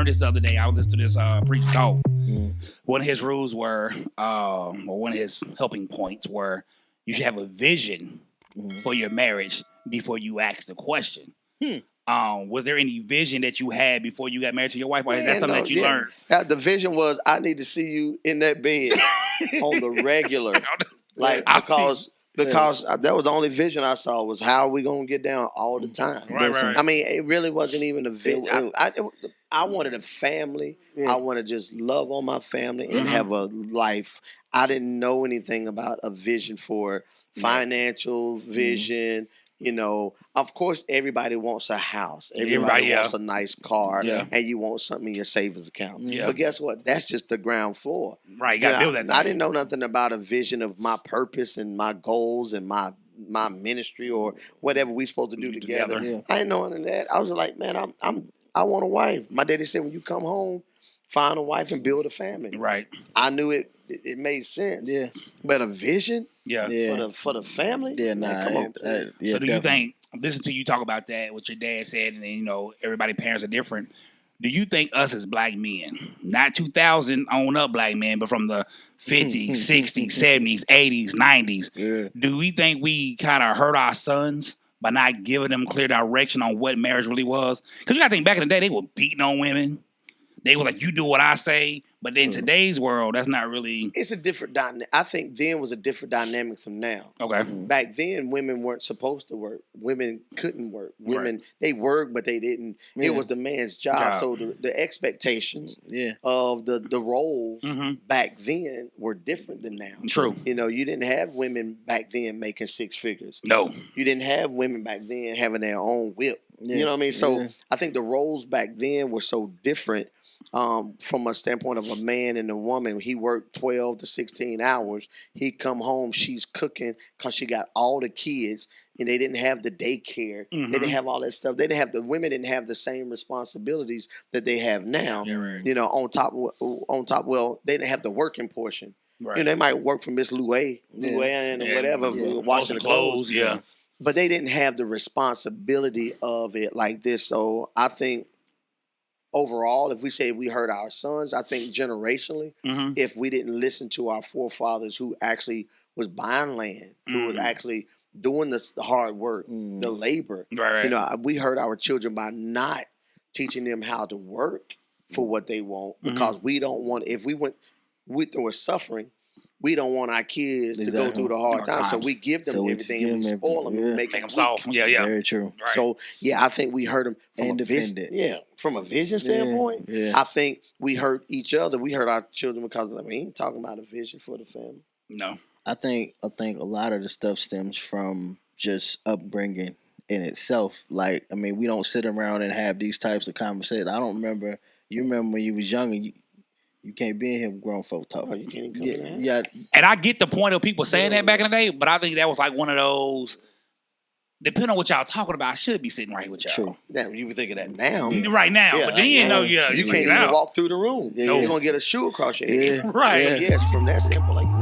learned this the other day. I was listening to this preacher talk. One of his rules were, or one of his helping points were, you should have a vision for your marriage before you ask the question. Was there any vision that you had before you got married to your wife, or is that something that you learned? The vision was, I need to see you in that bed on the regular, like because that was the only vision I saw was how are we gonna get down all the time. Right. I mean, it really wasn't even a vision. I wanted a family. I want to just love on my family and have a life. I didn't know anything about a vision for financial vision. You know, of course, everybody wants a house. Everybody wants a nice car, and you want something in your savings account. But guess what? That's just the ground floor. Right, you got to build that thing. I didn't know nothing about a vision of my purpose and my goals and my ministry or whatever we supposed to do together. I didn't know any of that. I was like, man, I want a wife. My daddy said, when you come home, find a wife and build a family. Right. I knew it made sense. Yeah. But a vision for the family? Yeah, nah. Come on. So do you think, listen to you talk about that, what your dad said, and then, you know, everybody's parents are different. Do you think us as black men, not 2000 on up black men, but from the 50s, 60s, 70s, 80s, 90s, do we think we kind of hurt our sons by not giving them clear direction on what marriage really was? Because you got to think, back in the day, they were beating on women. They were like, you do what I say. But in today's world, that's not really... It's a different dynamic. I think then was a different dynamic from now. Okay. Back then, women weren't supposed to work. Women couldn't work. Women, they worked, but they didn't. It was the man's job. So the expectations of the roles back then were different than now. True. You know, you didn't have women back then making six figures. No. You didn't have women back then having their own whip. You know what I mean? So I think the roles back then were so different. From a standpoint of a man and a woman, he worked 12 to 16 hours. He come home, she's cooking because she got all the kids, and they didn't have the daycare. They didn't have all that stuff. The women didn't have the same responsibilities that they have now. You know, on top, well, they didn't have the working portion. Right. You know, they might work for Miss Luann or whatever, washing the clothes. But they didn't have the responsibility of it like this. So I think, overall, if we say we hurt our sons, I think generationally, if we didn't listen to our forefathers who actually was buying land, who was actually doing the hard work, the labor, you know, we hurt our children by not teaching them how to work for what they want, because we don't want, if we went through a suffering, we don't want our kids to go through the hard times. So we give them everything and we spoil them and make them soft. Very true. Right. So, I think we hurt them from a vision. From a vision standpoint. I think we hurt each other. We hurt our children because we ain't talking about a vision for the family. No. I think a lot of the stuff stems from just upbringing in itself. Like, I mean, we don't sit around and have these types of conversations. I don't remember. You remember when you was younger, you can't be in here with grown folk talking. Oh, you can't even come in. And I get the point of people saying that back in the day, but I think that was like one of those, depending on what y'all talking about, I should be sitting right here with y'all. True. Now, you would think of that now. Right now. But then you know, you can't even walk through the room. You're going to get a shoe across your head. Right. Yes, from that standpoint, like,